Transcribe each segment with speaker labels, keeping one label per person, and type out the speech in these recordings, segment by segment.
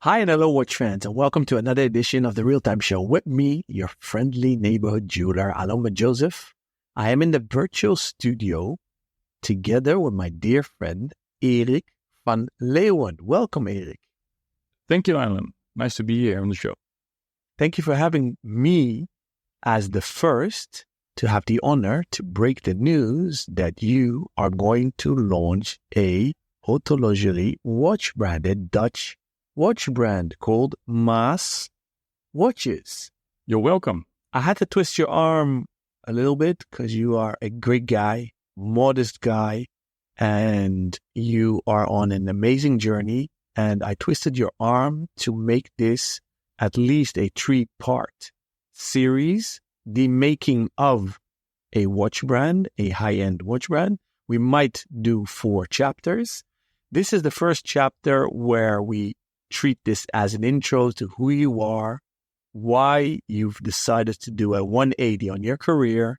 Speaker 1: Hi and hello, watch fans, and welcome to another edition of the Real Time Show with me, your friendly neighborhood jeweler, Aloma Joseph. I am in the virtual studio together with my dear friend, Erik van Leeuwen. Welcome, Erik.
Speaker 2: Thank you, Alan. Nice to be here on the show.
Speaker 1: Thank you for having me as the first to have the honor to break the news that you are going to launch a horlogerie watch branded Dutch watch brand called Maas Watches.
Speaker 2: You're welcome.
Speaker 1: I had to twist your arm a little bit because you are a great guy, modest guy, and you are on an amazing journey. And I twisted your arm to make this at least a 3-part series, the making of a watch brand, a high-end watch brand. We might do 4 chapters. This is the first chapter where we treat this as an intro to who you are, why you've decided to do a 180 on your career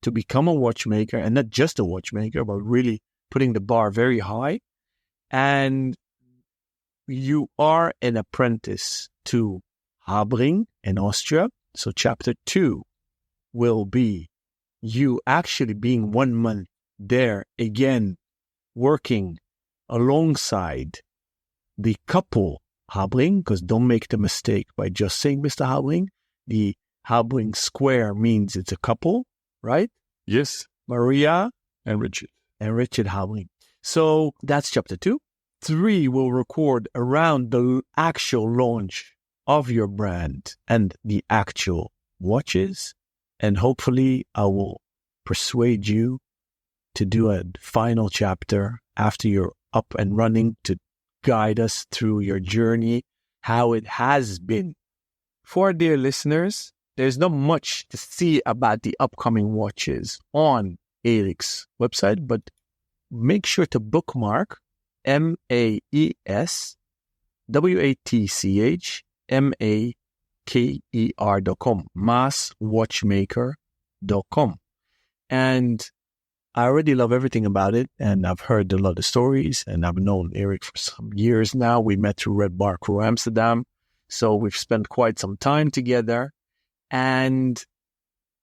Speaker 1: to become a watchmaker, and not just a watchmaker, but really putting the bar very high. And you are an apprentice to Habring in Austria. So chapter 2 will be you actually being 1 month there again, working alongside the couple Habring, because don't make the mistake by just saying Mr. Habring. The Habring square means it's a couple, right?
Speaker 2: Yes.
Speaker 1: Maria
Speaker 2: and Richard.
Speaker 1: And Richard Habring. So that's chapter 2. 3 will record around the actual launch of your brand and the actual watches. And hopefully I will persuade you to do a final chapter after you're up and running to guide us through your journey, how it has been. For our dear listeners, there's not much to see about the upcoming watches on Erik's website, but make sure to bookmark maaswatchmaker.com, maaswatchmaker.com. And I already love everything about it, and I've heard a lot of stories, and I've known Erik for some years now. We met through Red Bar Crew Amsterdam, so we've spent quite some time together, and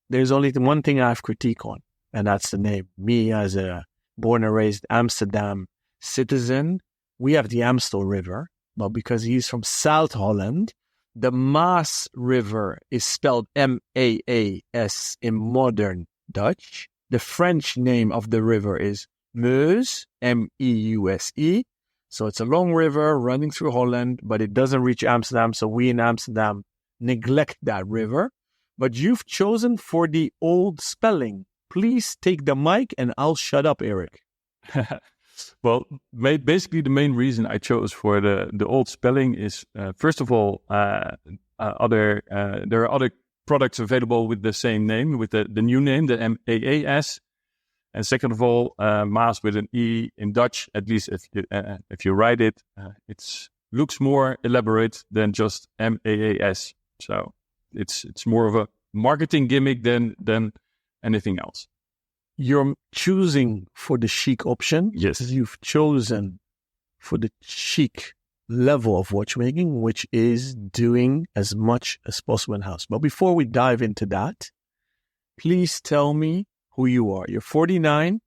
Speaker 1: there's only one thing I have critique on, and that's the name. Me, as a born and raised Amsterdam citizen, we have the Amstel River, but because he's from South Holland, the Maas River is spelled M-A-A-S in modern Dutch. The French name of the river is Meuse, M-E-U-S-E. So it's a long river running through Holland, but it doesn't reach Amsterdam. So we in Amsterdam neglect that river. But you've chosen for the old spelling. Please take the mic and I'll shut up, Erik.
Speaker 2: Well, basically the main reason I chose for the old spelling is, first of all, there are other products available with the same name, with the new name, the M-A-A-S. And second of all, Maas with an E in Dutch, at least if you write it, it looks more elaborate than just M-A-A-S. So it's more of a marketing gimmick than anything else.
Speaker 1: You're choosing for the chic option.
Speaker 2: Yes.
Speaker 1: You've chosen for the chic level of watchmaking, which is doing as much as possible in-house. But before we dive into that, please tell me who you are. You're 49.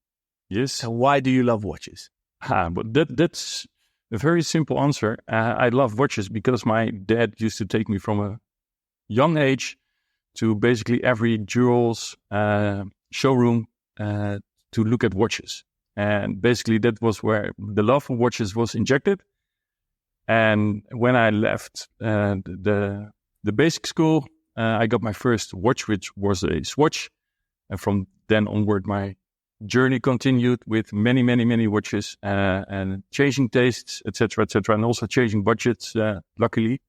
Speaker 2: Yes.
Speaker 1: And why do you love watches?
Speaker 2: But that's a very simple answer. I love watches because my dad used to take me from a young age to basically every jewels showroom to look at watches. And basically that was where the love for watches was injected. And when I left the basic school, I got my first watch, which was a Swatch. And from then onward, my journey continued with many, many, many watches and changing tastes, etc., and also changing budgets, luckily.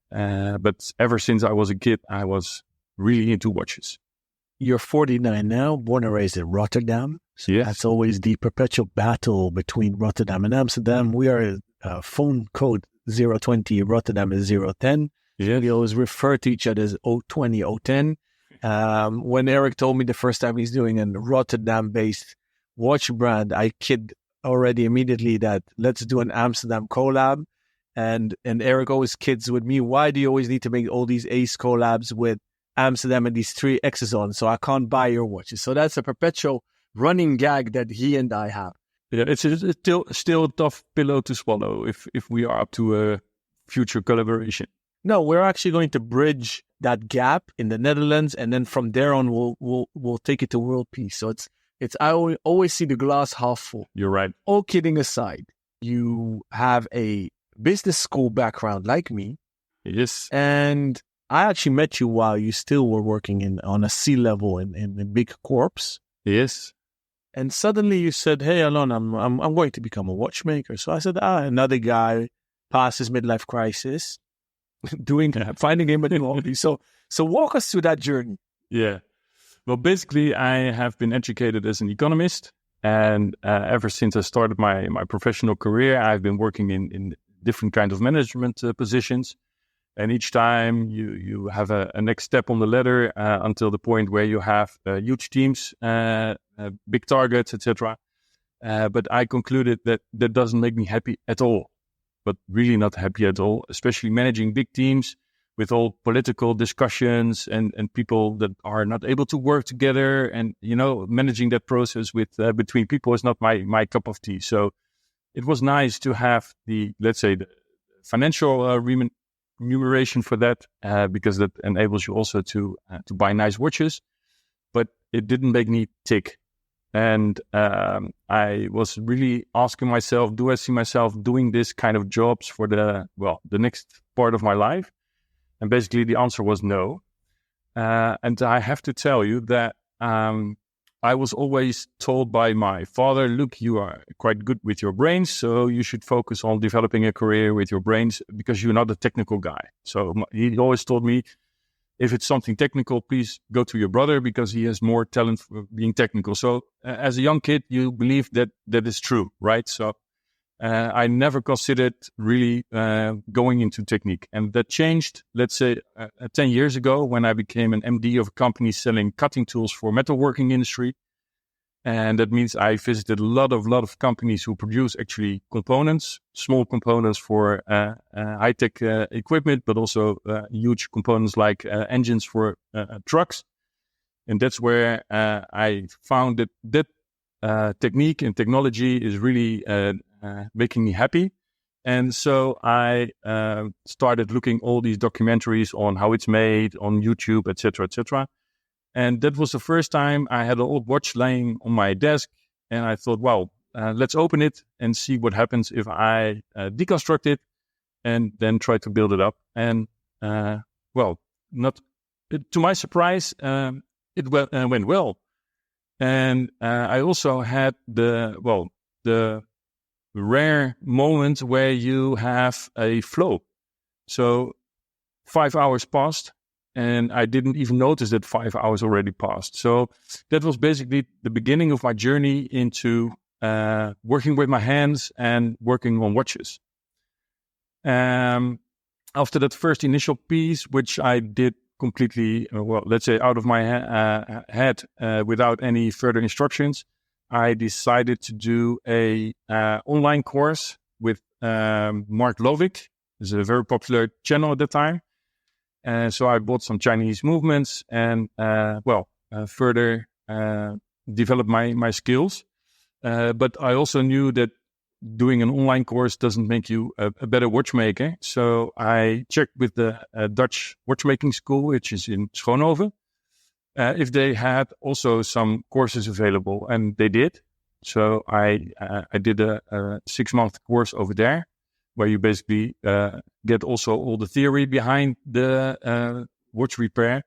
Speaker 2: But ever since I was a kid, I was really into watches.
Speaker 1: You're 49 now, born and raised in Rotterdam. So
Speaker 2: yes.
Speaker 1: That's always the perpetual battle between Rotterdam and Amsterdam. We are phone code 020, Rotterdam is 010.
Speaker 2: Yeah.
Speaker 1: We always refer to each other as 020, 010. When Erik told me the first time he's doing a Rotterdam-based watch brand, I kid already immediately that let's do an Amsterdam collab. And Eric always kids with me, why do you always need to make all these Ace collabs with Amsterdam and these 3 X's on, so I can't buy your watches? So that's a perpetual running gag that he and I have.
Speaker 2: Yeah, it's still a tough pillow to swallow if we are up to a future collaboration.
Speaker 1: No, we're actually going to bridge that gap in the Netherlands, and then from there on, we'll take it to world peace. So it's I always see the glass half full.
Speaker 2: You're right.
Speaker 1: All kidding aside, you have a business school background like me.
Speaker 2: Yes.
Speaker 1: And I actually met you while you still were working on a C-level in big corps.
Speaker 2: Yes.
Speaker 1: And suddenly you said, "Hey, Alon, I'm going to become a watchmaker." So I said, another guy past his midlife crisis, finding him a new hobby. So walk us through that journey.
Speaker 2: Yeah. Well, basically, I have been educated as an economist, and ever since I started my professional career, I've been working in different kinds of management positions. And each time you have a next step on the ladder until the point where you have huge teams, big targets, etc. But I concluded that doesn't make me happy at all, but really not happy at all, especially managing big teams with all political discussions and people that are not able to work together. And, managing that process with between people is not my cup of tea. So it was nice to have the financial remuneration for that, because that enables you also to buy nice watches, but it didn't make me tick. And I was really asking myself, do I see myself doing this kind of jobs for the next part of my life? And basically the answer was no. And I have to tell you that I was always told by my father, look, you are quite good with your brains, so you should focus on developing a career with your brains because you're not a technical guy. So he always told me, if it's something technical, please go to your brother because he has more talent for being technical. So as a young kid, you believe that is true, right? So I never considered really going into technique. And that changed, let's say, 10 years ago when I became an MD of a company selling cutting tools for metalworking industry. And that means I visited a lot of companies who produce actually components, small components for high-tech equipment, but also huge components like engines for trucks. And that's where I found that technique and technology is really making me happy. And so I started looking all these documentaries on how it's made on YouTube, etc., etc. And that was the first time I had an old watch laying on my desk. And I thought, wow, let's open it and see what happens if I deconstruct it and then try to build it up. And, not to my surprise, it went well. And I also had the rare moment where you have a flow. So 5 hours passed. And I didn't even notice that 5 hours already passed. So that was basically the beginning of my journey into working with my hands and working on watches. After that first initial piece, which I did completely, out of my head without any further instructions, I decided to do a online course with Mark Lovick. It's a very popular channel at the time. So I bought some Chinese movements and, further developed my skills. But I also knew that doing an online course doesn't make you a better watchmaker. So I checked with the Dutch watchmaking school, which is in Schoonhoven, if they had also some courses available, and they did. So I did a 6-month course over there, where you basically get also all the theory behind the watch repair.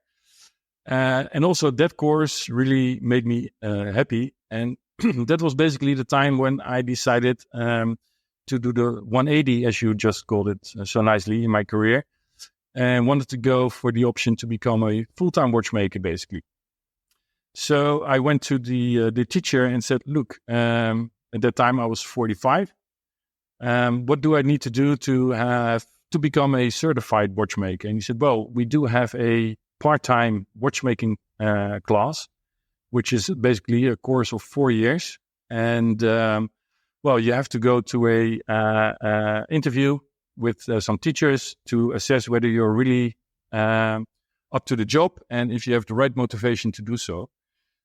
Speaker 2: And also that course really made me happy. And that was basically the time when I decided to do the 180, as you just called it so nicely, in my career, and wanted to go for the option to become a full-time watchmaker, basically. So I went to the teacher and said, look, at that time I was 45. What do I need to do to become a certified watchmaker? And he said, well, we do have a part-time watchmaking class, which is basically a course of 4 years. And, you have to go to a interview with some teachers to assess whether you're really up to the job and if you have the right motivation to do so.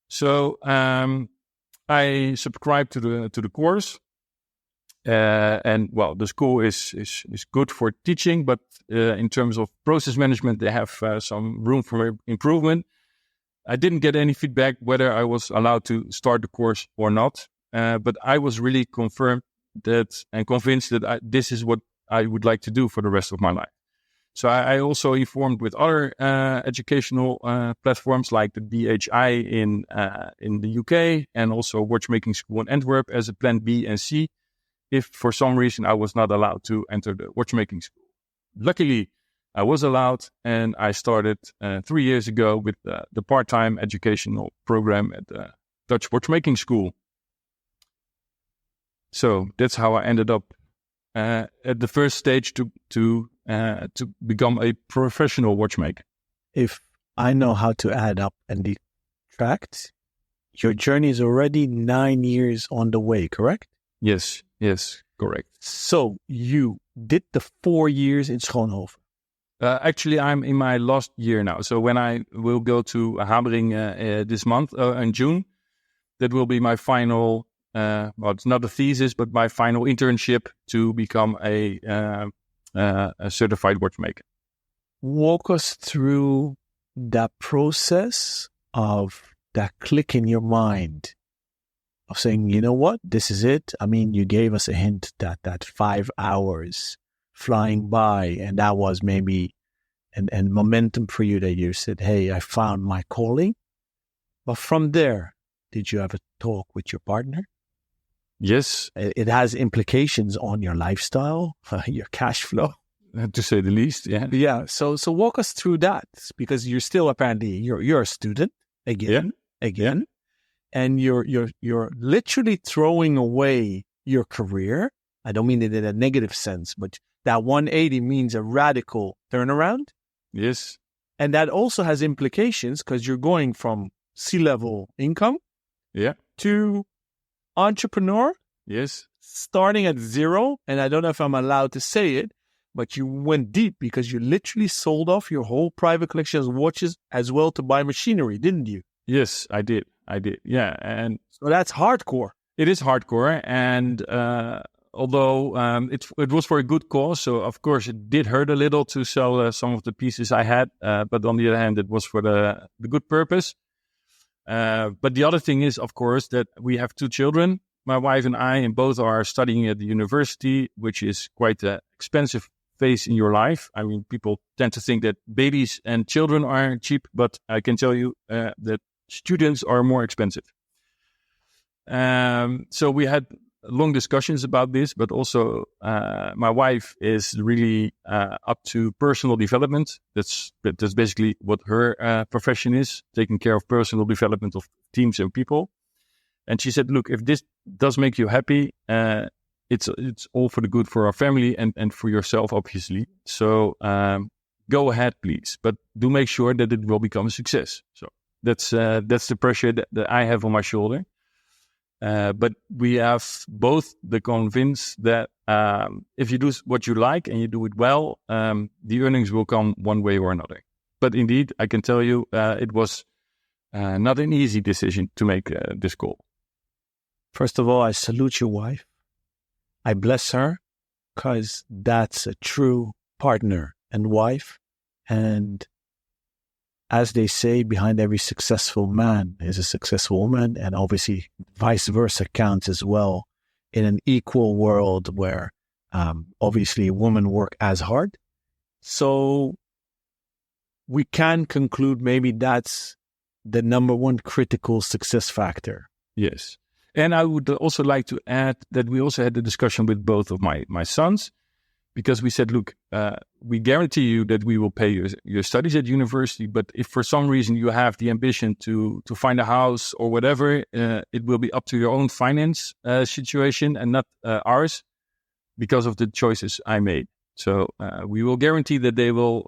Speaker 2: So I subscribed to the course, and well, the school is good for teaching, but in terms of process management, they have some room for improvement. I didn't get any feedback whether I was allowed to start the course or not, but I was really confirmed that and convinced that this is what I would like to do for the rest of my life. So I also informed with other educational platforms like the DHI in the UK and also Watchmaking School in Antwerp as a plan B and C if for some reason I was not allowed to enter the watchmaking school. Luckily, I was allowed, and I started 3 years ago with the part-time educational program at the Dutch Watchmaking School. So that's how I ended up at the first stage to become a professional watchmaker.
Speaker 1: If I know how to add up and detract, your journey is already 9 years on the way, correct?
Speaker 2: Yes, correct.
Speaker 1: So you did the 4 years in Schoonhoven.
Speaker 2: Actually, I'm in my last year now. So when I will go to Hamering this month, in June, that will be my final, well, it's not a thesis, but my final internship to become a certified watchmaker.
Speaker 1: Walk us through that process of that click in your mind of saying, you know what, this is it. I mean, you gave us a hint that 5 hours flying by, and that was maybe and momentum for you that you said, hey, I found my calling. But from there, did you have a talk with your partner?
Speaker 2: Yes.
Speaker 1: It has implications on your lifestyle, your cash flow.
Speaker 2: To say the least, yeah.
Speaker 1: Yeah. So walk us through that, because you're still apparently you're a student again, and you're literally throwing away your career. I don't mean it in a negative sense, but that 180 means a radical turnaround.
Speaker 2: Yes.
Speaker 1: And that also has implications because you're going from C-level income to entrepreneur.
Speaker 2: Yes.
Speaker 1: Starting at zero. And I don't know if I'm allowed to say it, but you went deep because you literally sold off your whole private collection of watches as well to buy machinery, didn't you?
Speaker 2: Yes, I did. Yeah. And
Speaker 1: so that's hardcore.
Speaker 2: It is hardcore. And although it was for a good cause, so of course it did hurt a little to sell some of the pieces I had. But on the other hand, it was for the good purpose. But the other thing is, of course, that we have 2 children, my wife and I, and both are studying at the university, which is quite an expensive phase in your life. I mean, people tend to think that babies and children are cheap, but I can tell you that students are more expensive. So we had long discussions about this, but also my wife is really up to personal development. That's basically what her profession is, taking care of personal development of teams and people. And she said, look, if this does make you happy, it's all for the good for our family and for yourself, obviously. So go ahead, please. But do make sure that it will become a success. So that's the pressure that I have on my shoulder. But we have both the convince that if you do what you like and you do it well, the earnings will come one way or another. But indeed, I can tell you it was not an easy decision to make this call.
Speaker 1: First of all, I salute your wife. I bless her because that's a true partner and wife. And as they say, behind every successful man is a successful woman, and obviously vice versa counts as well in an equal world where obviously women work as hard. So we can conclude maybe that's the number one critical success factor.
Speaker 2: Yes. And I would also like to add that we also had a discussion with both of my sons, because we said, look, we guarantee you that we will pay your studies at university. But if for some reason you have the ambition to find a house or whatever, it will be up to your own finance situation and not ours because of the choices I made. So we will guarantee that they will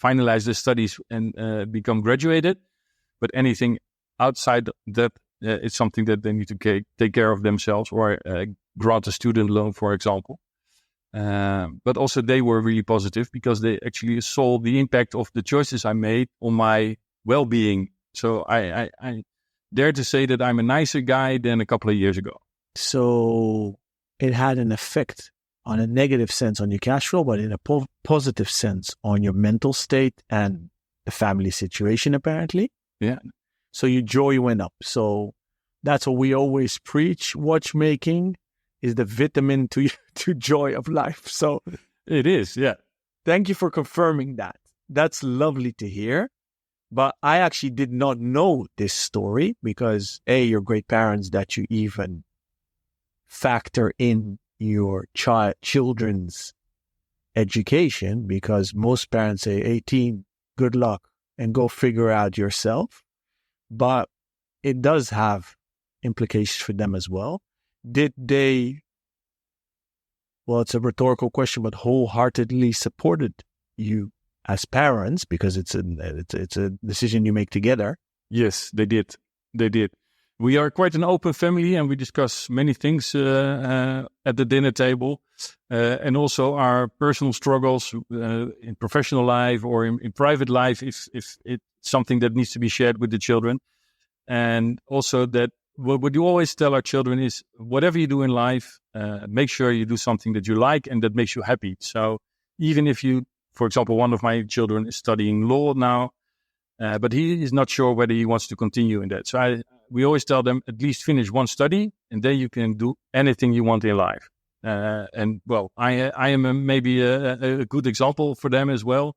Speaker 2: finalize their studies and become graduated. But anything outside that, it's something that they need to take care of themselves, or grant a student loan, for example. But also they were really positive because they actually saw the impact of the choices I made on my well-being. So I dare to say that I'm a nicer guy than a couple of years ago.
Speaker 1: So it had an effect on a negative sense on your cash flow, but in a positive sense on your mental state and the family situation, apparently.
Speaker 2: Yeah.
Speaker 1: So your joy went up. So that's what we always preach. Watchmaking is the vitamin to joy of life. So
Speaker 2: it is, yeah.
Speaker 1: Thank you for confirming that. That's lovely to hear. But I actually did not know this story because you're great parents that you even factor in your children's education, because most parents say 18, good luck and go figure out yourself. But it does have implications for them as well. Did they, well, it's a rhetorical question, but wholeheartedly supported you as parents, because it's a decision you make together?
Speaker 2: Yes, they did. They did. We are quite an open family, and we discuss many things at the dinner table, and also our personal struggles in professional life or in private life, if it's something that needs to be shared with the children. And also that what you always tell our children is, whatever you do in life, make sure you do something that you like and that makes you happy. So even if you, for example, one of my children is studying law now, but he is not sure whether he wants to continue in that. So we always tell them, at least finish one study, and then you can do anything you want in life. And well, I am maybe a good example for them as well.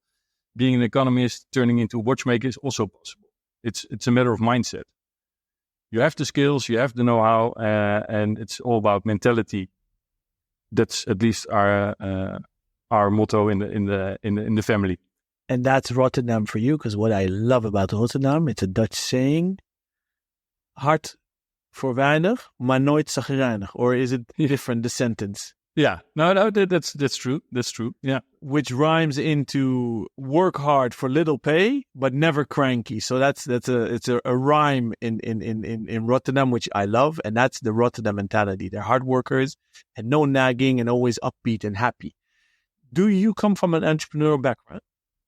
Speaker 2: Being an economist, turning into a watchmaker is also possible. It's a matter of mindset. You have the skills, you have the know-how, and it's all about mentality. That's at least our motto in the family.
Speaker 1: And that's Rotterdam for you, because what I love about Rotterdam, it's a Dutch saying, hard voor weinig, maar nooit zagrijnig. Or is it different, the sentence?
Speaker 2: Yeah, no, that's true. That's true. Yeah,
Speaker 1: which rhymes into work hard for little pay, but never cranky. So it's a rhyme in Rotterdam, which I love, and that's the Rotterdam mentality. They're hard workers and no nagging and always upbeat and happy. Do you come from an entrepreneurial background?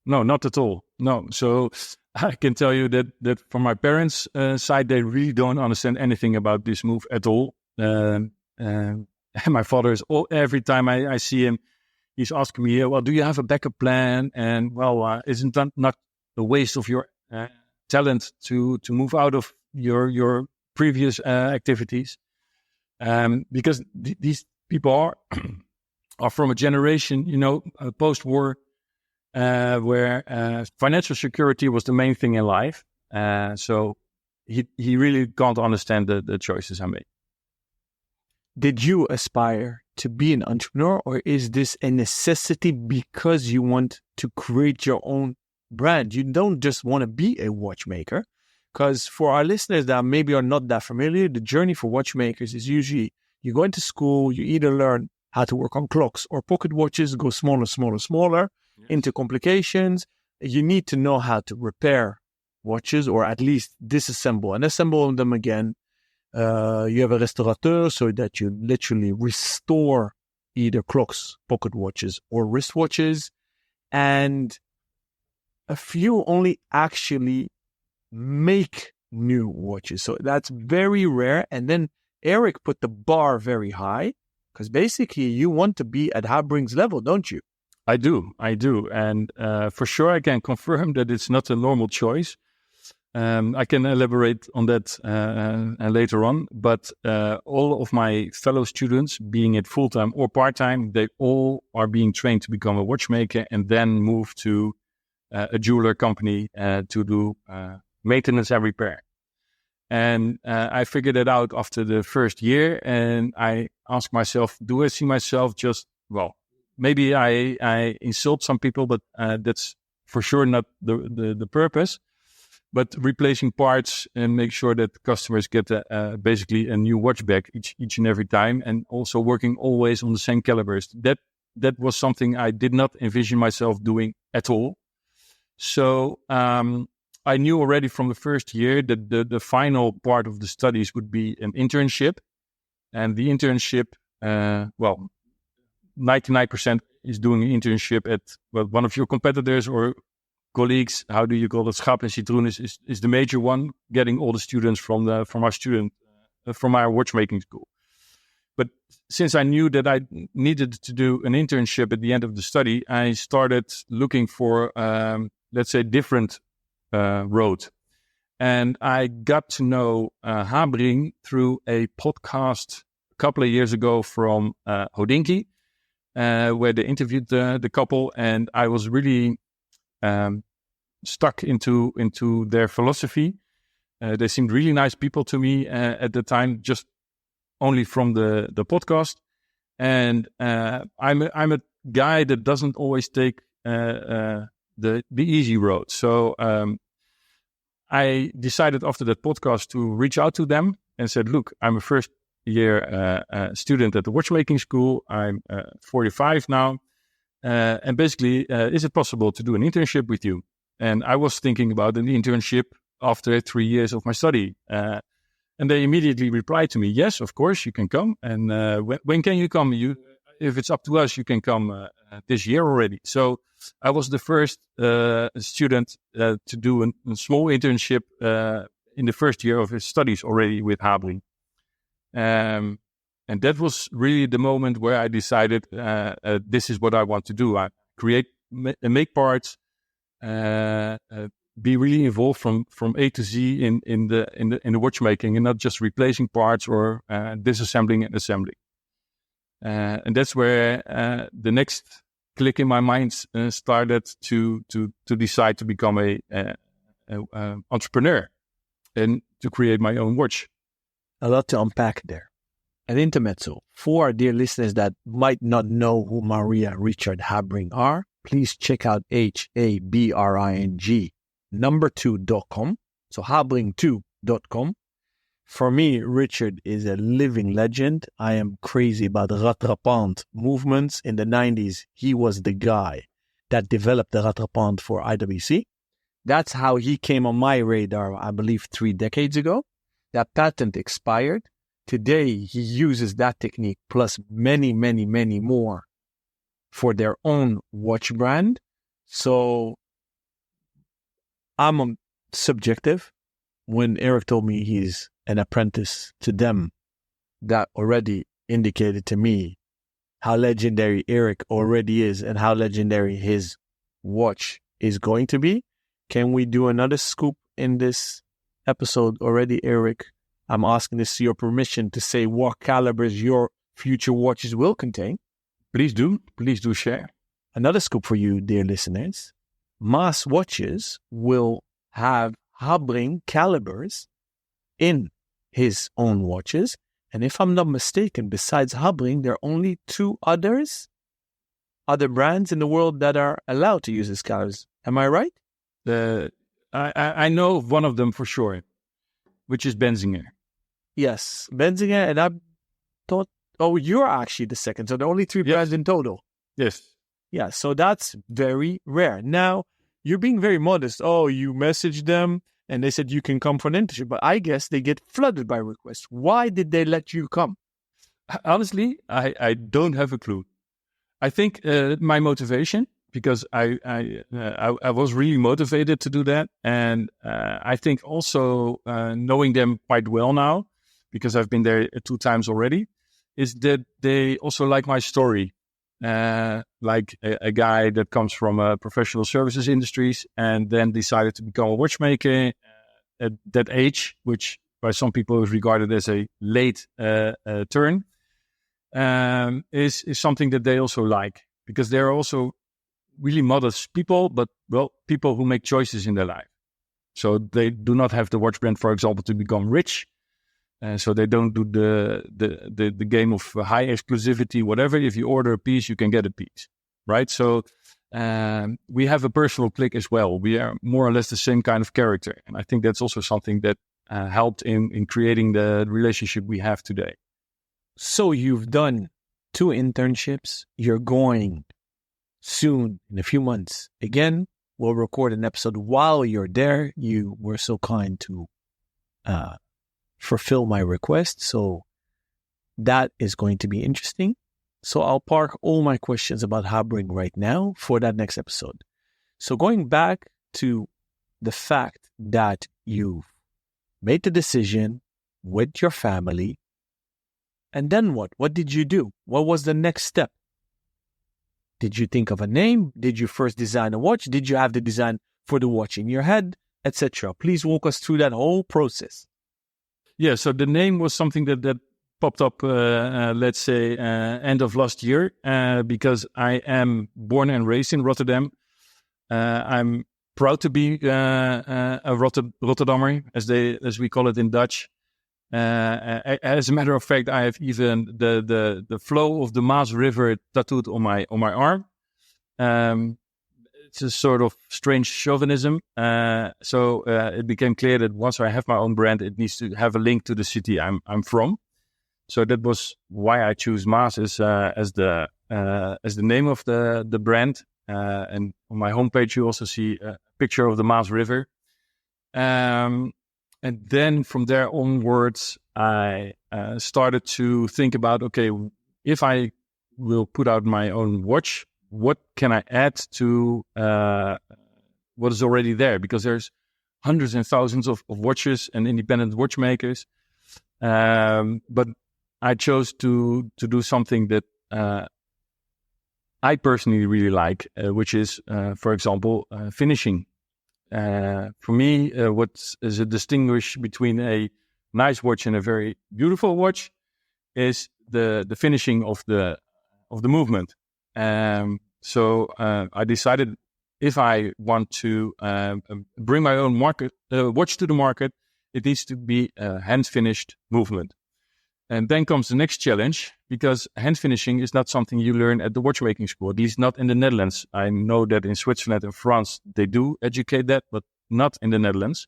Speaker 2: No, not at all. No. So I can tell you that from my parents' side, they really don't understand anything about this move at all. And my father is every time I see him, he's asking me, well, do you have a backup plan? And well, isn't that not a waste of your talent to move out of your previous activities? Because these people are from a generation, post-war, where financial security was the main thing in life. So he really can't understand the choices I made.
Speaker 1: Did you aspire to be an entrepreneur, or is this a necessity because you want to create your own brand? You don't just want to be a watchmaker, because for our listeners that maybe are not that familiar, the journey for watchmakers is usually you go into school, you either learn how to work on clocks or pocket watches, go smaller, yes, into complications. You need to know how to repair watches, or at least disassemble and assemble them again. You have a restaurateur, so that you literally restore either clocks, pocket watches, or wristwatches. And a few only actually make new watches. So that's very rare. And then Eric put the bar very high, because basically you want to be at Habring's level, don't you?
Speaker 2: I do. And for sure I can confirm that it's not a normal choice. I can elaborate on that later on, but all of my fellow students, being it full-time or part-time, they all are being trained to become a watchmaker and then move to a jeweler company to do maintenance and repair. And I figured it out after the first year, and I asked myself, do I see myself maybe I insult some people, but that's for sure not the purpose. But replacing parts and make sure that customers get basically a new watch back each and every time, and also working always on the same calibers. That was something I did not envision myself doing at all. So I knew already from the first year that the final part of the studies would be an internship, and the internship, 99% is doing an internship at one of your competitors or colleagues. How do you call it? Schap and Citroen is the major one, getting all the students from our watchmaking school. But since I knew that I needed to do an internship at the end of the study, I started looking for, let's say, different road. And I got to know Habring through a podcast a couple of years ago from Hodinky, where they interviewed the couple, and I was really stuck into their philosophy. They seemed really nice people to me at the time, just only from the podcast. And I'm a guy that doesn't always take the easy road. So I decided after that podcast to reach out to them and said, look, I'm a first year student at the watchmaking school. I'm 45 now. And basically, is it possible to do an internship with you? And I was thinking about an internship after 3 years of my study. And they immediately replied to me, yes, of course, you can come. And when can you come? If it's up to us, you can come this year already. So I was the first student to do a small internship in the first year of his studies already with Habring. And that was really the moment where I decided this is what I want to do. I make parts, be really involved from A to Z in the watchmaking, and not just replacing parts or disassembling and assembling. And that's where the next click in my mind started to decide to become a entrepreneur and to create my own watch.
Speaker 1: A lot to unpack there. An intermezzo. For our dear listeners that might not know who Maria Richard Habring are, please check out HABRING number2.com. So habring2.com. For me, Richard is a living legend. I am crazy about rattrapante movements. In the 90s, he was the guy that developed the rattrapante for IWC. That's how he came on my radar, I believe, 3 decades ago. That patent expired. Today, he uses that technique plus many, many, many more for their own watch brand. So I'm subjective. When Eric told me he's an apprentice to them, that already indicated to me how legendary Eric already is and how legendary his watch is going to be. Can we do another scoop in this episode already, Eric? I'm asking this to your permission to say what calibers your future watches will contain.
Speaker 2: Please do share.
Speaker 1: Another scoop for you, dear listeners. Mass watches will have Habring calibers in his own watches. And if I'm not mistaken, besides Habring, there are only 2 other brands in the world that are allowed to use his calibers. Am I right?
Speaker 2: I know one of them for sure, which is Benzinger.
Speaker 1: Yes, Benzinger, and I thought, you're actually the second. So there are only 3 brands in total.
Speaker 2: Yes.
Speaker 1: Yeah, so that's very rare. Now, you're being very modest. You messaged them and they said you can come for an internship, but I guess they get flooded by requests. Why did they let you come?
Speaker 2: Honestly, I don't have a clue. I think my motivation, because I was really motivated to do that. And I think also knowing them quite well now, because I've been there 2 times already, is that they also like my story. Like a guy that comes from professional services industries and then decided to become a watchmaker at that age, which by some people is regarded as a late turn, is something that they also like, because they're also really modest people, but people who make choices in their life. So they do not have the watch brand, for example, to become rich. So they don't do the game of high exclusivity, whatever. If you order a piece, you can get a piece, right? So we have a personal click as well. We are more or less the same kind of character. And I think that's also something that helped in creating the relationship we have today.
Speaker 1: So you've done 2 internships. You're going soon, in a few months. Again, we'll record an episode while you're there. You were so kind to fulfill my request. So that is going to be interesting. So I'll park all my questions about Habring right now for that next episode. So going back to the fact that you made the decision with your family, and then what? What did you do? What was the next step? Did you think of a name? Did you first design a watch? Did you have the design for the watch in your head, etc.? Please walk us through that whole process.
Speaker 2: Yeah, so the name was something that popped up, let's say, end of last year, because I am born and raised in Rotterdam. I'm proud to be a Rotterdammer, as we call it in Dutch. As a matter of fact, I have even the flow of the Maas River tattooed on my arm. It's a sort of strange chauvinism. So it became clear that once I have my own brand, it needs to have a link to the city I'm from. So that was why I choose Maas as the name of the brand. And on my homepage, you also see a picture of the Maas River. And then from there onwards, I started to think about, okay, if I will put out my own watch, what can I add to what is already there? Because there's hundreds and thousands of watches and independent watchmakers. But I chose to do something that I personally really like, which is, for example, finishing. For me, what is a distinguish between a nice watch and a very beautiful watch is the finishing of the movement. So I decided if I want to bring my own watch to the market, it needs to be a hand finished movement. And then comes the next challenge, because hand finishing is not something you learn at the watchmaking school, at least not in the Netherlands. I know that in Switzerland and France, they do educate that, but not in the Netherlands.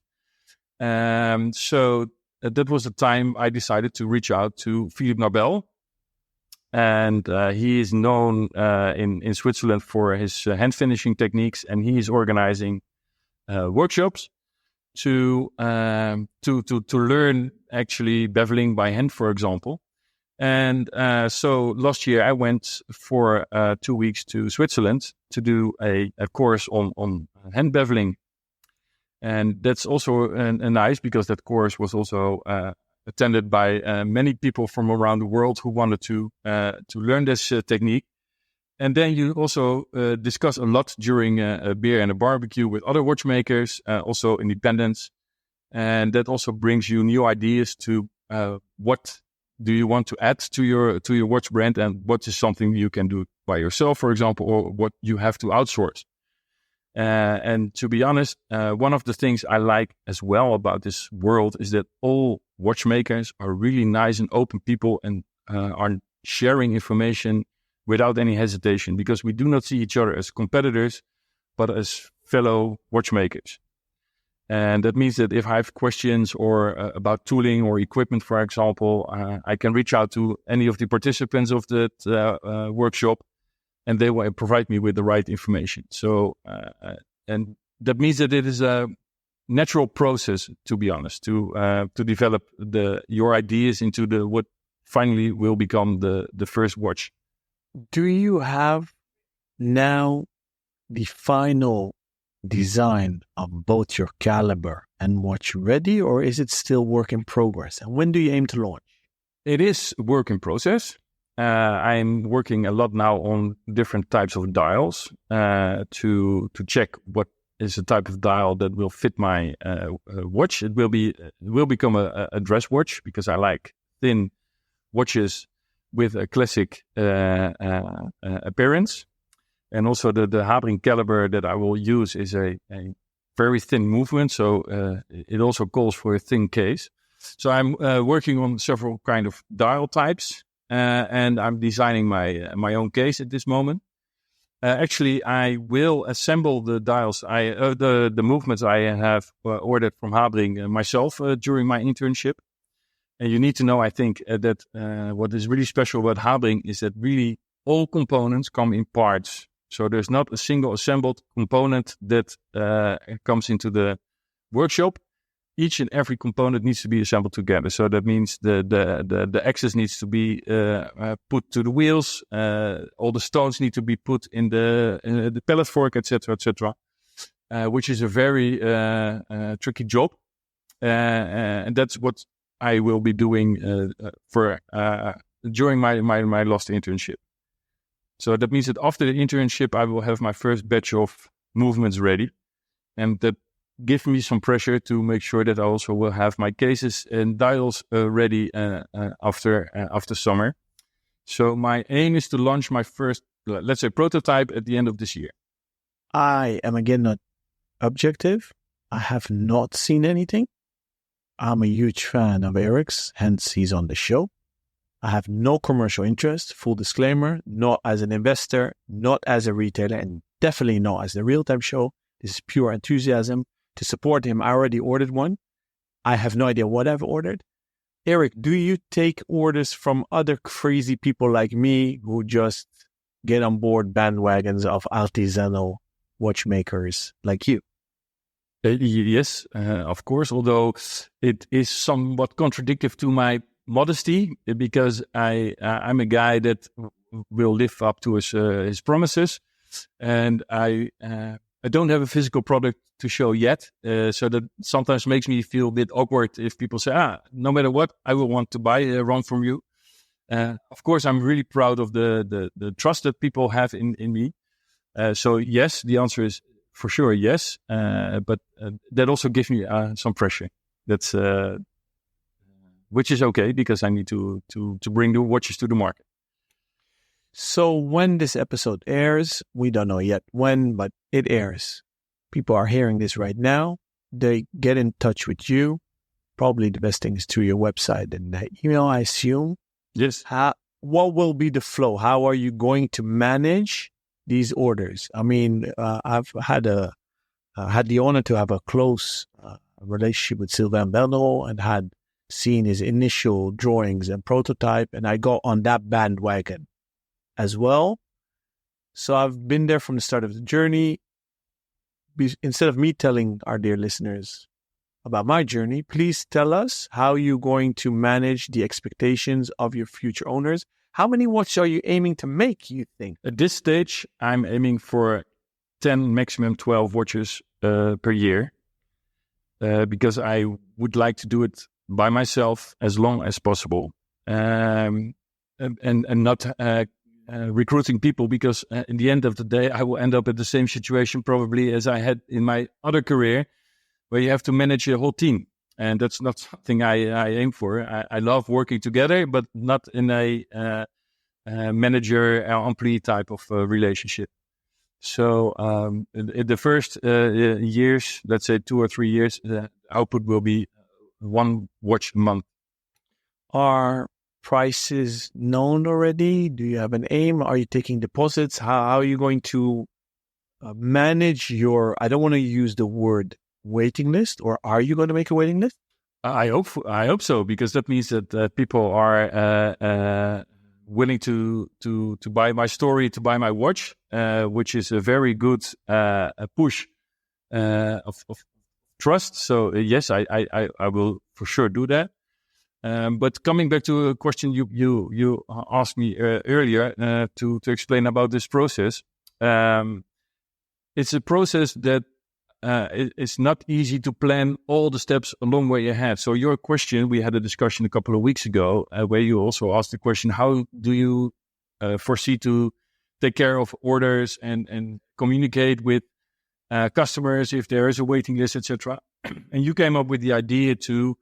Speaker 2: So that was the time I decided to reach out to Philippe Narbel. And he is known in Switzerland for his hand finishing techniques, and he is organizing workshops to learn actually beveling by hand, for example. And so last year I went for 2 weeks to Switzerland to do a course on hand beveling. And that's also nice, because that course was also attended by many people from around the world who wanted to learn this technique. And then you also discuss a lot during a beer and a barbecue with other watchmakers, also independents. And that also brings you new ideas to what do you want to add to your watch brand, and what is something you can do by yourself, for example, or what you have to outsource. And to be honest, one of the things I like as well about this world is that all watchmakers are really nice and open people, and are sharing information without any hesitation, because we do not see each other as competitors, but as fellow watchmakers. And that means that if I have questions or about tooling or equipment, for example, I can reach out to any of the participants of that workshop, and they will provide me with the right information. So, and that means that it is a natural process, to be honest, to develop your ideas into what finally will become the first watch.
Speaker 1: Do you have now the final design of both your caliber and watch ready, or is it still work in progress? And when do you aim to launch?
Speaker 2: It is work in process. I'm working a lot now on different types of dials to check what is the type of dial that will fit my watch. It will become a dress watch, because I like thin watches with a classic appearance. And also the Habring caliber that I will use is a very thin movement, so it also calls for a thin case. So I'm working on several kind of dial types, and I'm designing my own case at this moment. Actually, I will assemble the dials, the movements I have ordered from Habring myself during my internship. And you need to know, I think, that what is really special about Habring is that really all components come in parts. So there's not a single assembled component that comes into the workshop. each and every component needs to be assembled together. So that means the axis needs to be put to the wheels. All the stones need to be put in the pellet fork, etc., etc. Which is a very tricky job, and that's what I will be doing during my last internship. So that means that after the internship, I will have my first batch of movements ready, and that gives me some pressure to make sure that I also will have my cases and dials ready after summer. So my aim is to launch my first, let's say, prototype at the end of this year.
Speaker 1: I am again not objective. I have not seen anything. I'm a huge fan of Eric's, hence he's on the show. I have no commercial interest, full disclaimer, not as an investor, not as a retailer, and definitely not as the Real-Time Show. This is pure enthusiasm. To support him, I already ordered one. I have no idea what I've ordered. Eric, do you take orders from other crazy people like me who just get on board bandwagons of artisanal watchmakers like you?
Speaker 2: Yes, of course, although it is somewhat contradictory to my modesty, because I'm a guy that will live up to his promises, and I don't have a physical product to show yet, so that sometimes makes me feel a bit awkward if people say, no matter what, I will want to buy a run from you. Of course, I'm really proud of the trust that people have in me. So yes, the answer is for sure yes, but that also gives me some pressure. That's which is okay, because I need to bring the watches to the market.
Speaker 1: So when this episode airs, we don't know yet when, but it airs. People are hearing this right now. They get in touch with you. Probably the best thing is through your website and email, I assume.
Speaker 2: Yes.
Speaker 1: What will be the flow? How are you going to manage these orders? I mean, I've had the honor to have a close relationship with Sylvain Bernot and had seen his initial drawings and prototype, and I got on that bandwagon as well. So I've been there from the start of the journey. Instead of me telling our dear listeners about my journey, please tell us how you're going to manage the expectations of your future owners. How many watches are you aiming to make, you think?
Speaker 2: At this stage, I'm aiming for 10, maximum 12 watches per year, because I would like to do it by myself as long as possible, and not recruiting people, because in the end of the day, I will end up at the same situation probably as I had in my other career, where you have to manage a whole team. And that's not something I aim for. I love working together, but not in a manager-employee type of relationship. So in the first years, let's say 2 or 3 years, the output will be 1 watch a month.
Speaker 1: Are prices known already? Do you have an aim? Are you taking deposits? How are you going to manage your, I don't want to use the word waiting list, or are you going to make a waiting list?
Speaker 2: I hope so, because that means that people are willing to buy my story, to buy my watch, which is a very good push of trust. So yes, I will for sure do that. But coming back to a question you asked me earlier to explain about this process, it's a process that it's not easy to plan all the steps a long way ahead. So your question, we had a discussion a couple of weeks ago where you also asked the question, how do you foresee to take care of orders and communicate with customers if there is a waiting list, etc. And you came up with the idea to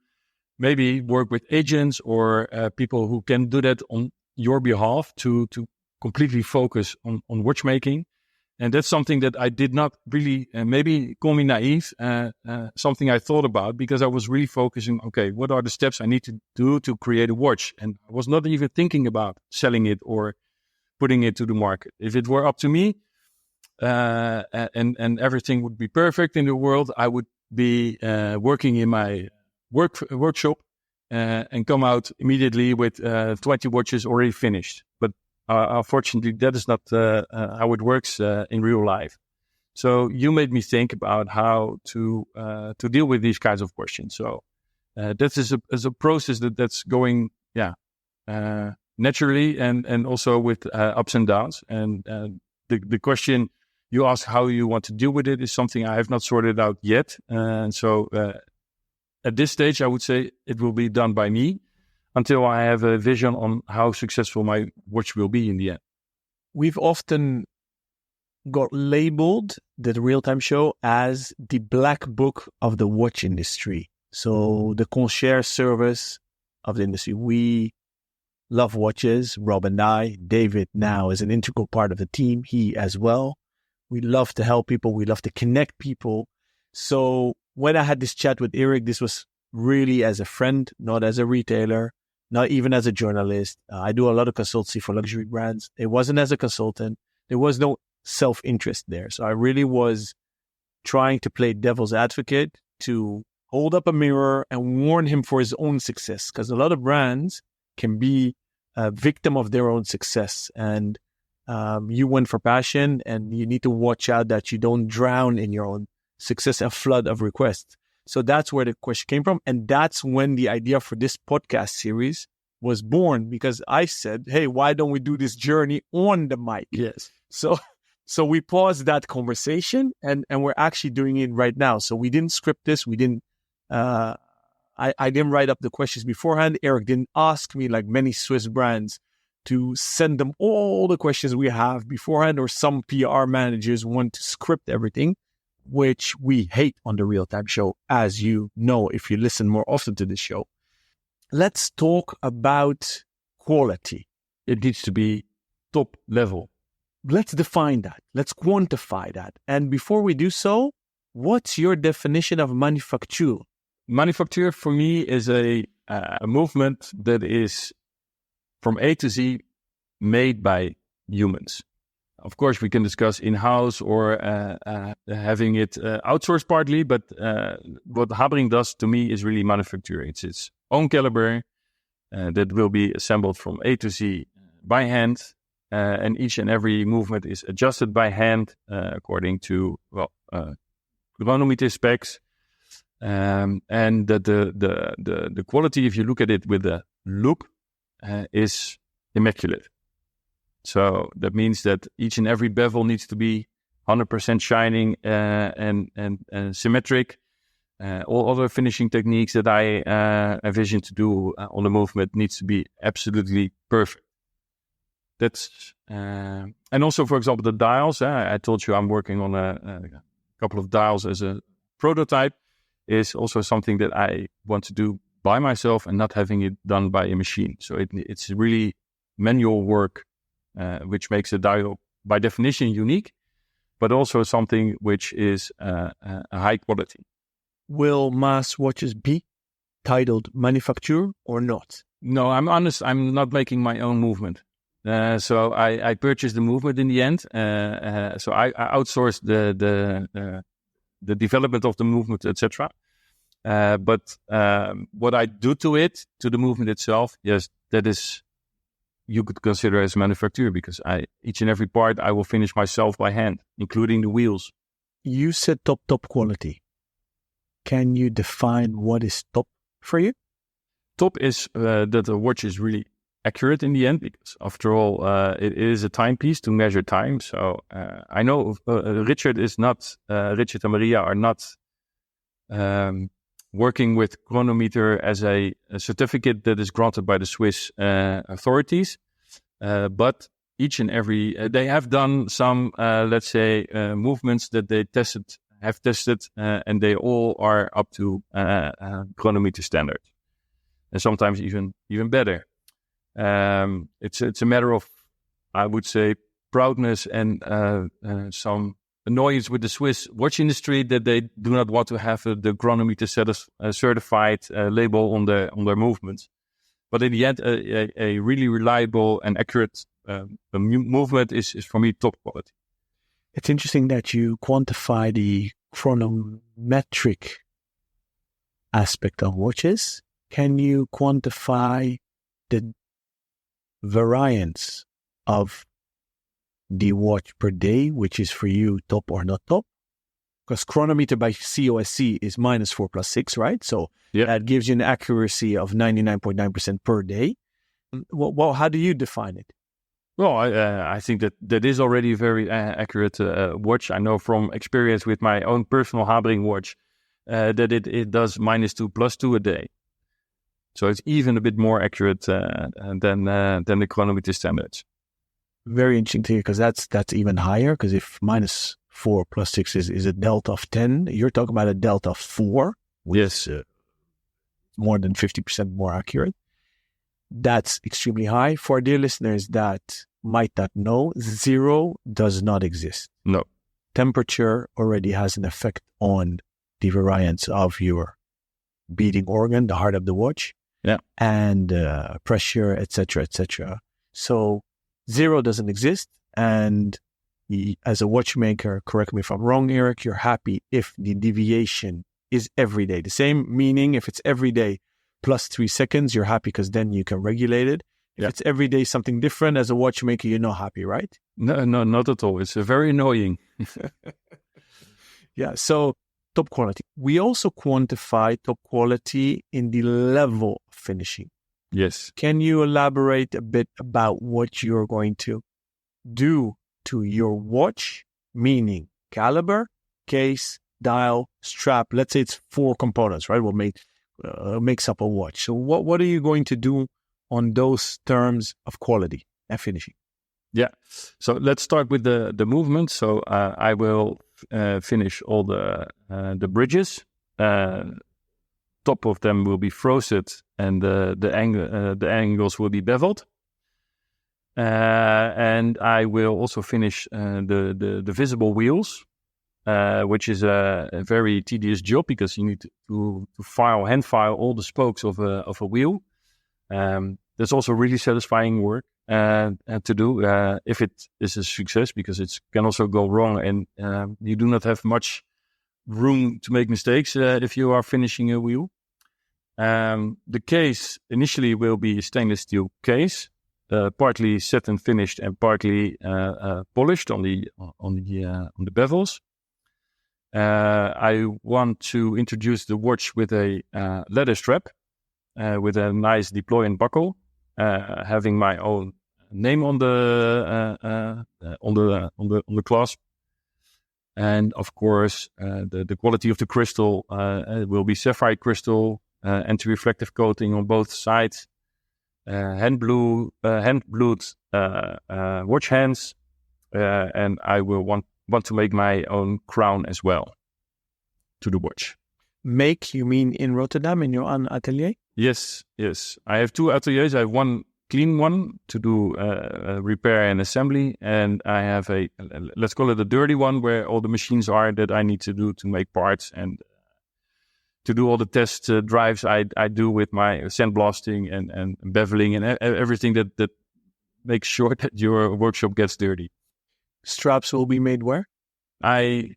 Speaker 2: maybe work with agents or people who can do that on your behalf to completely focus on watchmaking. And that's something that I did not really, maybe call me naive, something I thought about, because I was really focusing, okay, what are the steps I need to do to create a watch? And I was not even thinking about selling it or putting it to the market. If it were up to me, and everything would be perfect in the world, I would be working in my workshop and come out immediately with 20 watches already finished. But unfortunately, that is not how it works in real life. So you made me think about how to deal with these kinds of questions. So that is a process that's going, naturally and also with ups and downs. And the question you ask how you want to deal with it is something I have not sorted out yet. And so at this stage, I would say it will be done by me until I have a vision on how successful my watch will be in the end.
Speaker 1: We've often got labeled the real-time show as the black book of the watch industry. So the concierge service of the industry. We love watches, Rob and I. David now is an integral part of the team, he as well. We love to help people. We love to connect people. So when I had this chat with Eric, this was really as a friend, not as a retailer, not even as a journalist. I do a lot of consultancy for luxury brands. It wasn't as a consultant. There was no self-interest there. So I really was trying to play devil's advocate to hold up a mirror and warn him for his own success. Because a lot of brands can be a victim of their own success. And you went for passion, and you need to watch out that you don't drown in your own success and flood of requests. So that's where the question came from. And that's when the idea for this podcast series was born, because I said, hey, why don't we do this journey on the mic?
Speaker 2: Yes.
Speaker 1: So we paused that conversation and we're actually doing it right now. So we didn't script this. We didn't, I didn't write up the questions beforehand. Eric didn't ask me, like many Swiss brands, to send them all the questions we have beforehand, or some PR managers want to script everything, which we hate on the Real Time Show, as you know, if you listen more often to this show. Let's talk about quality.
Speaker 2: It needs to be top level.
Speaker 1: Let's define that. Let's quantify that. And before we do so, what's your definition of manufacture?
Speaker 2: Manufacture for me is a movement that is from A to Z made by humans. Of course, we can discuss in-house or having it outsourced partly, but what Habring does to me is really manufacture. It's its own caliber that will be assembled from A to Z by hand, and each and every movement is adjusted by hand according to chronometer specs, and the quality, if you look at it with a loop, is immaculate. So that means that each and every bevel needs to be 100% shining and symmetric. All other finishing techniques that I envision to do on the movement needs to be absolutely perfect. That's and also, for example, the dials. I told you I'm working on a couple of dials as a prototype. Is also something that I want to do by myself and not having it done by a machine. So it's really manual work, which makes a dial by definition unique, but also something which is a high quality.
Speaker 1: Will mass watches be titled manufacture or not?
Speaker 2: No, I'm honest. I'm not making my own movement. So I purchased the movement in the end. So I outsourced the development of the movement, etc. But what I do to it, to the movement itself, yes, that is, you could consider as manufacture, because each and every part I will finish myself by hand, including the wheels.
Speaker 1: You said top quality. Can you define what is top for you?
Speaker 2: Top is that the watch is really accurate in the end, because after all, it is a timepiece to measure time. So I know Richard and Maria are not working with chronometer as a certificate that is granted by the Swiss authorities, but each and every they have done some let's say movements that they have tested, and they all are up to chronometer standard, and sometimes even better. It's a matter of, I would say, proudness and some annoyance with the Swiss watch industry that they do not want to have the chronometer certified label on their movements. But in the end, a really reliable and accurate movement is for me top quality.
Speaker 1: It's interesting that you quantify the chronometric aspect of watches. Can you quantify the variance of the watch per day, which is for you top or not top. Because chronometer by COSC is -4 + 6, right? So that gives you an accuracy of 99.9% per day. Well, how do you define it?
Speaker 2: Well, I think that is already a very accurate watch. I know from experience with my own personal Habring watch that it does -2 + 2 a day. So it's even a bit more accurate than the chronometer standards.
Speaker 1: Very interesting to hear, because that's even higher. Because if -4 + 6 is a delta of 10, you're talking about a delta of 4, which is more than 50% more accurate. That's extremely high. For our dear listeners that might not know, 0 does not exist.
Speaker 2: No.
Speaker 1: Temperature already has an effect on the variance of your beating organ, the heart of the watch, and pressure, etc., etc. So 0 doesn't exist. And as a watchmaker, correct me if I'm wrong, Eric, you're happy if the deviation is every day the same, meaning if it's every day +3 seconds, you're happy because then you can regulate it. If it's every day something different, as a watchmaker, you're not happy, right?
Speaker 2: No, not at all. It's very annoying.
Speaker 1: Yeah, so top quality. We also quantify top quality in the level of finishing.
Speaker 2: Yes.
Speaker 1: Can you elaborate a bit about what you're going to do to your watch, meaning caliber, case, dial, strap? Let's say it's 4 components, right? What makes up a watch. So what are you going to do on those terms of quality and finishing?
Speaker 2: Yeah. So let's start with the movement. So I will finish all the bridges. Top of them will be frosted, and the angles will be beveled. And I will also finish the visible wheels, which is a very tedious job because you need to hand file all the spokes of a wheel. That's also really satisfying work to do if it is a success, because it can also go wrong, and you do not have much room to make mistakes if you are finishing a wheel. The case initially will be a stainless steel case, partly set and finished and partly polished on the bevels. I want to introduce the watch with a leather strap with a nice deploy and buckle, having my own name on the clasp. And of course, the quality of the crystal will be sapphire crystal, anti-reflective coating on both sides, hand-blued watch hands, and I will want to make my own crown as well to the watch.
Speaker 1: Make, you mean in Rotterdam, in your own atelier?
Speaker 2: Yes. I have 2 ateliers. I have one clean one to do repair and assembly, and I have let's call it a dirty one, where all the machines are that I need to do to make parts and to do all the test drives I do with my sandblasting and beveling and everything that makes sure that your workshop gets dirty.
Speaker 1: Straps will be made where?
Speaker 2: I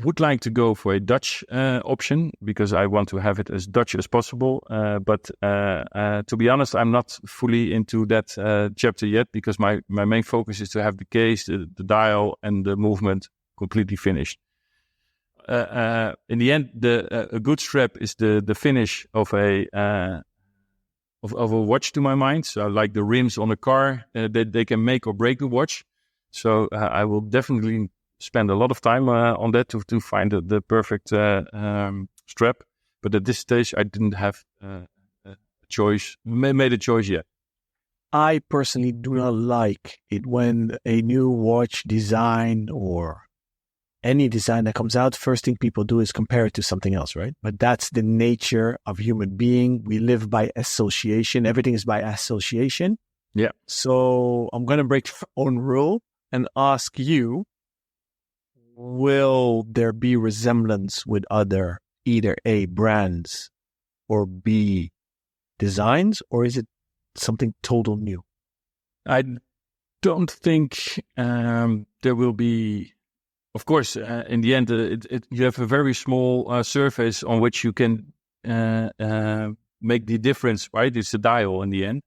Speaker 2: would like to go for a Dutch option because I want to have it as Dutch as possible. But to be honest, I'm not fully into that chapter yet, because my main focus is to have the case, the dial, and the movement completely finished. In the end, a good strap is the finish of a watch, to my mind. So like the rims on a car, they can make or break the watch. So I will definitely spend a lot of time on that to find the perfect strap. But at this stage, I didn't have a choice, made a choice yet.
Speaker 1: I personally do not like it when a new watch design or any design that comes out, first thing people do is compare it to something else, right? But that's the nature of human being. We live by association. Everything is by association.
Speaker 2: Yeah.
Speaker 1: So I'm going to break my own rule and ask you, will there be resemblance with other either A, brands, or B, designs, or is it something total new?
Speaker 2: I don't think there will be. Of course, in the end, you have a very small surface on which you can make the difference, right? It's a dial in the end.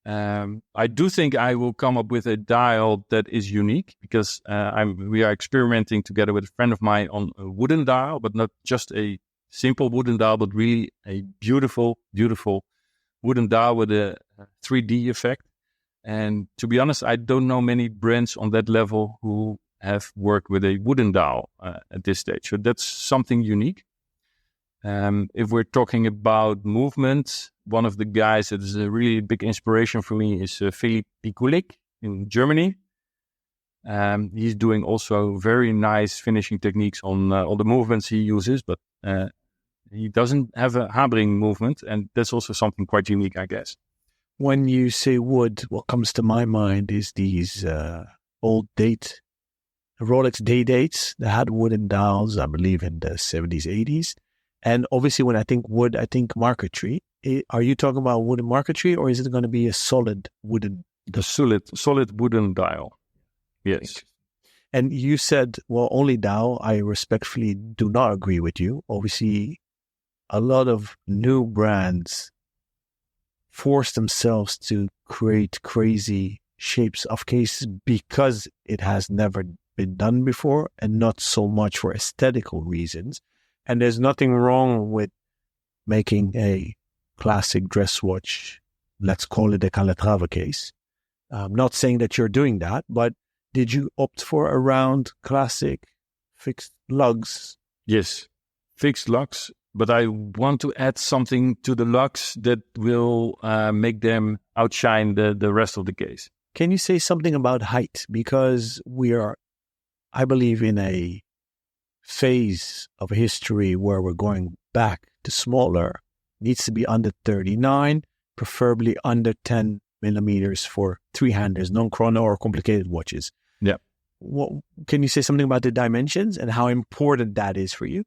Speaker 2: I do think I will come up with a dial that is unique because we are experimenting together with a friend of mine on a wooden dial, but not just a simple wooden dial, but really a beautiful, beautiful wooden dial with a 3D effect. And to be honest, I don't know many brands on that level who have worked with a wooden dial at this stage. So that's something unique. If we're talking about movement, one of the guys that is a really big inspiration for me is Philipp Pikulik in Germany. He's doing also very nice finishing techniques on all the movements he uses, but he doesn't have a Habring movement, and that's also something quite unique, I guess.
Speaker 1: When you say wood, what comes to my mind is these old Rolex day dates that had wooden dials, I believe in the 70s, 80s. And obviously when I think wood, I think marquetry. Are you talking about wooden marquetry, or is it going to be a solid wooden?
Speaker 2: The solid wooden dial. Yes.
Speaker 1: And you said, well, only dial. I respectfully do not agree with you. Obviously, a lot of new brands force themselves to create crazy shapes of cases because it has never been done before, and not so much for aesthetical reasons. And there's nothing wrong with making a classic dress watch, let's call it a Calatrava case. I'm not saying that you're doing that, but did you opt for a round, classic, fixed lugs?
Speaker 2: Yes, fixed lugs, but I want to add something to the lugs that will make them outshine the rest of the case.
Speaker 1: Can you say something about height? Because we are, I believe, in a phase of history where we're going back to smaller. Needs to be under 39, preferably under 10 millimeters for three-handers, non-chrono or complicated watches.
Speaker 2: Yeah.
Speaker 1: Can you say something about the dimensions and how important that is for you?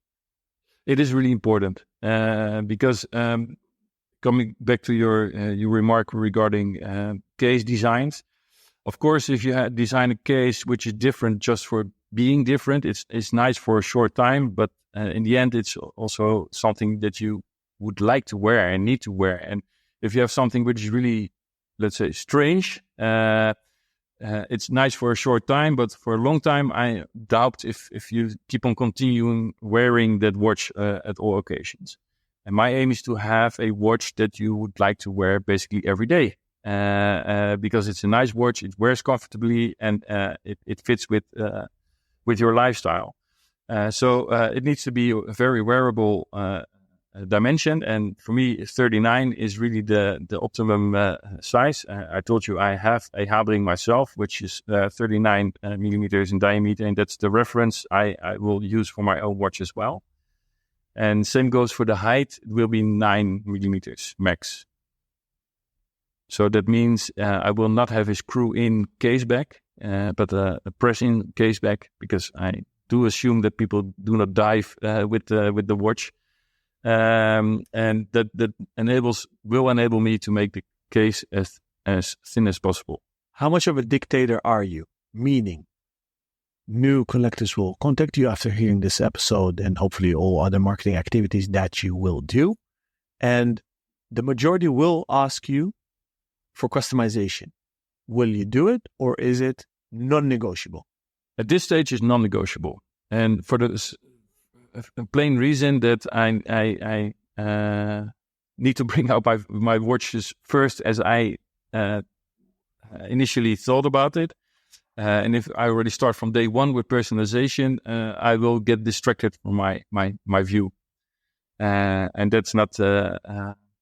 Speaker 2: It is really important because coming back to your remark regarding case designs, of course, if you design a case which is different just for being different, it's nice for a short time, but in the end, it's also something that you would like to wear and need to wear. And if you have something which is really, let's say, strange, it's nice for a short time, but for a long time, I doubt if you keep on continuing wearing that watch at all occasions. And my aim is to have a watch that you would like to wear basically every day. Because it's a nice watch, it wears comfortably, and it fits with your lifestyle. So it needs to be a very wearable dimension. And for me, 39 is really the optimum size. I told you I have a Habring myself, which is 39 millimeters in diameter. And that's the reference I will use for my own watch as well. And same goes for the height. It will be 9 millimeters max. So that means I will not have a screw-in case back, but a press-in case back, because I do assume that people do not dive with the watch, and that will enable me to make the case as thin as possible.
Speaker 1: How much of a dictator are you? Meaning, new collectors will contact you after hearing this episode, and hopefully all other marketing activities that you will do, and the majority will ask you for customization. Will you do it, or is it non-negotiable?
Speaker 2: At this stage, it's non-negotiable, and for the plain reason that I need to bring out my watches first, as I initially thought about it. And if I already start from day one with personalization, I will get distracted from my view, and that's not.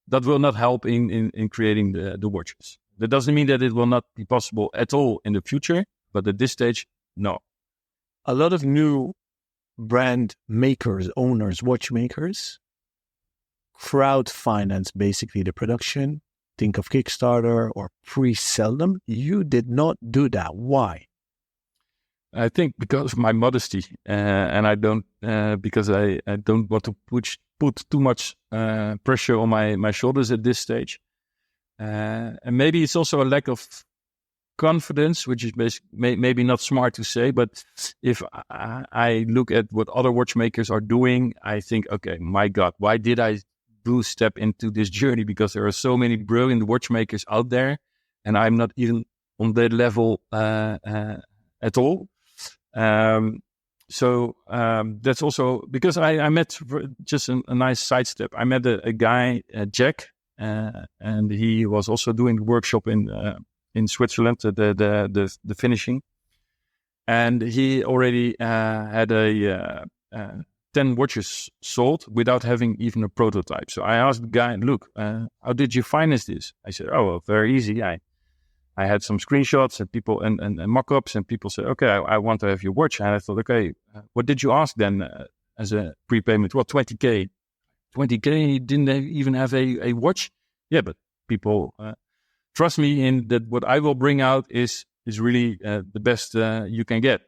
Speaker 2: That will not help in creating the watches. That doesn't mean that it will not be possible at all in the future, but at this stage, no.
Speaker 1: A lot of new brand makers, owners, watchmakers, crowd finance basically the production. Think of Kickstarter or pre-sell them. You did not do that. Why?
Speaker 2: I think because of my modesty, and I don't because I don't want to put too much pressure on my shoulders at this stage, and maybe it's also a lack of confidence, which is maybe not smart to say. But if I look at what other watchmakers are doing, I think, okay, my God, why did I step into this journey? Because there are so many brilliant watchmakers out there, and I'm not even on that level at all. So that's also because I met just a nice sidestep. I met a guy, Jack, and he was also doing the workshop in Switzerland, the finishing, and he already had 10 watches sold without having even a prototype. So I asked the guy, look, how did you finance this? I said, oh, well, very easy. I had some screenshots and people and mock-ups, and people said, okay, I want to have your watch. And I thought, okay, what did you ask then as a prepayment? Well, 20K. 20K, didn't even have a watch? Yeah, but people trust me in that what I will bring out is really the best you can get.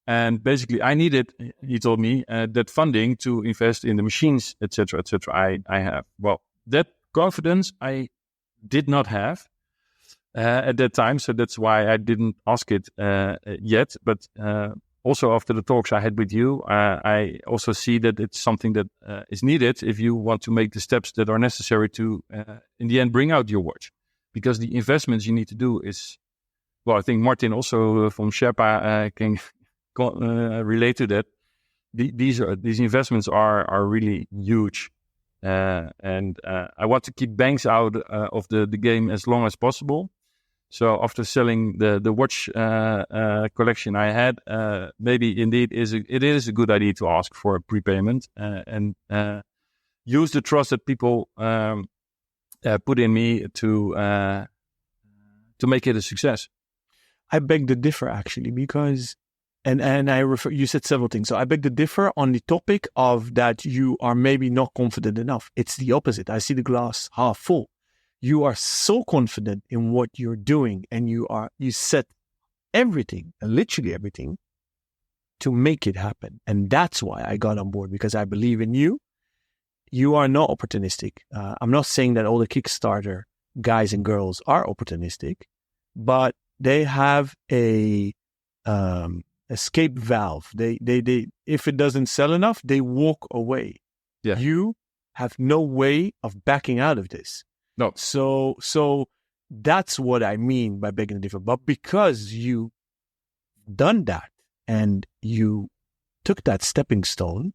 Speaker 2: And basically, I needed, he told me, that funding to invest in the machines, etc., etc. I have. Well, that confidence I did not have at that time, so that's why I didn't ask it yet. But also after the talks I had with you, I also see that it's something that is needed if you want to make the steps that are necessary to, in the end, bring out your watch. Because the investments you need to do is, well, I think Martin also from Sherpa can relate to that. These investments are really huge. And I want to keep banks out of the game as long as possible. So after selling the watch collection I had, maybe indeed it is a good idea to ask for a prepayment and use the trust that people put in me to make it a success.
Speaker 1: I beg to differ, actually, because, and you said several things. So I beg to differ on the topic of that you are maybe not confident enough. It's the opposite. I see the glass half full. You are so confident in what you're doing, and you set everything, literally everything, to make it happen. And that's why I got on board, because I believe in you. You are not opportunistic. I'm not saying that all the Kickstarter guys and girls are opportunistic, but they have a escape valve. They if it doesn't sell enough, they walk away.
Speaker 2: Yeah.
Speaker 1: You have no way of backing out of this.
Speaker 2: No.
Speaker 1: So that's what I mean by begging to differ. But because you done that and you took that stepping stone,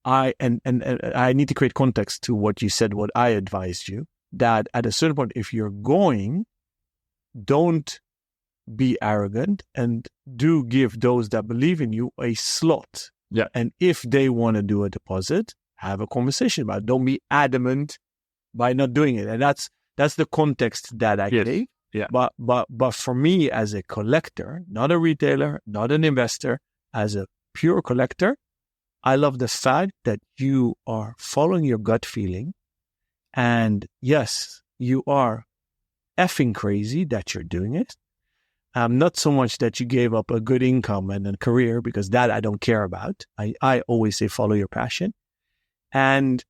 Speaker 1: I need to create context to what you said, what I advised you, that at a certain point, if you're going, don't be arrogant and do give those that believe in you a slot.
Speaker 2: Yeah.
Speaker 1: And if they want to do a deposit, have a conversation about it. Don't be adamant by not doing it. And that's the context that I gave.
Speaker 2: Yeah.
Speaker 1: But for me as a collector, not a retailer, not an investor, as a pure collector, I love the fact that you are following your gut feeling. And yes, you are effing crazy that you're doing it. Not so much that you gave up a good income and a career, because that I don't care about. I always say follow your passion. And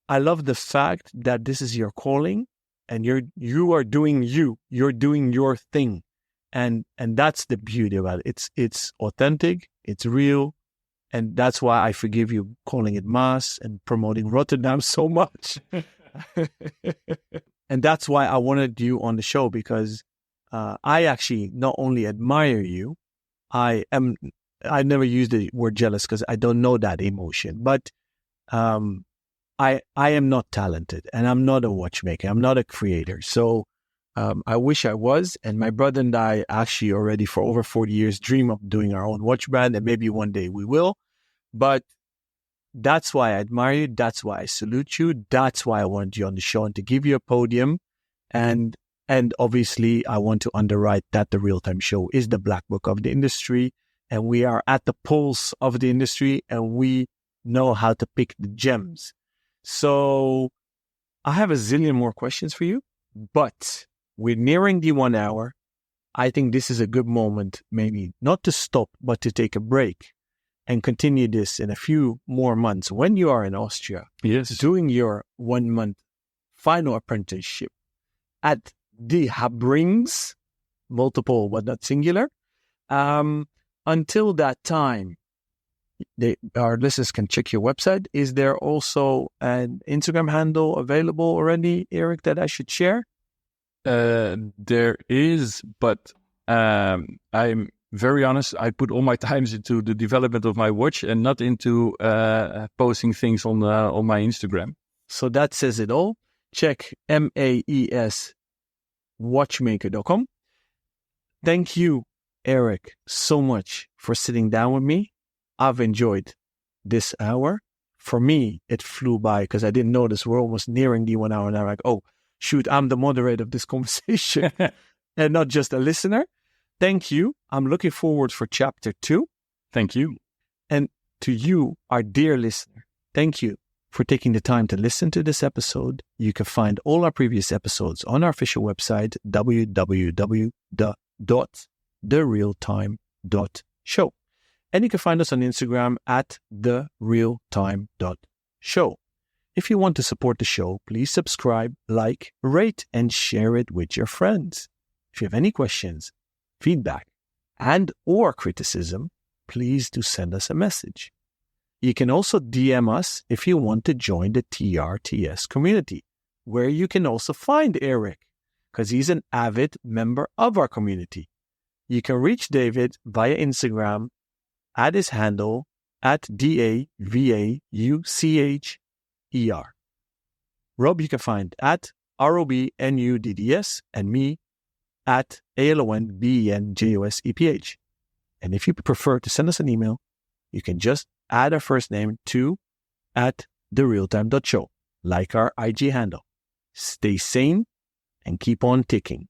Speaker 1: I love the fact that this is your calling, and you are doing you're doing your thing. And that's the beauty about it. It's authentic, it's real. And that's why I forgive you calling it Maas and promoting Rotterdam so much. And that's why I wanted you on the show, because I actually not only admire you, I never use the word jealous because I don't know that emotion, but I am not talented, and I'm not a watchmaker. I'm not a creator. So I wish I was. And my brother and I actually already for over 40 years dream of doing our own watch brand, and maybe one day we will. But that's why I admire you. That's why I salute you. That's why I wanted you on the show and to give you a podium. And obviously, I want to underwrite that the Real Time Show is the black book of the industry, and we are at the pulse of the industry, and we know how to pick the gems. So I have a zillion more questions for you, but we're nearing the 1 hour. I think this is a good moment, maybe not to stop, but to take a break and continue this in a few more months when you are in Austria.
Speaker 2: Yes.
Speaker 1: Doing your 1 month final apprenticeship at the Habrings, multiple but not singular. Until that time, our listeners can check your website. Is there also an Instagram handle available already, Eric, that I should share?
Speaker 2: There is, but I'm very honest. I put all my times into the development of my watch and not into posting things on my Instagram.
Speaker 1: So that says it all. Check MAES watchmaker.com. Thank you, Eric, so much for sitting down with me. I've enjoyed this hour. For me, it flew by because I didn't notice we're almost nearing the 1 hour. And I'm like, oh, shoot, I'm the moderator of this conversation and not just a listener. Thank you. I'm looking forward for chapter 2.
Speaker 2: Thank you.
Speaker 1: And to you, our dear listener, thank you for taking the time to listen to this episode. You can find all our previous episodes on our official website, www.therealtime.show. And you can find us on Instagram at therealtime.show. If you want to support the show, please subscribe, like, rate, and share it with your friends. If you have any questions, feedback, and or criticism, please do send us a message. You can also DM us if you want to join the TRTS community, where you can also find Eric, because he's an avid member of our community. You can reach David via Instagram at his handle at DAVAUCHER. Rob, you can find at ROBNUDDS, and me at ALONBENJOSEPH. And if you prefer to send us an email, you can just add our first name to at therealtime.show, like our IG handle. Stay sane and keep on ticking.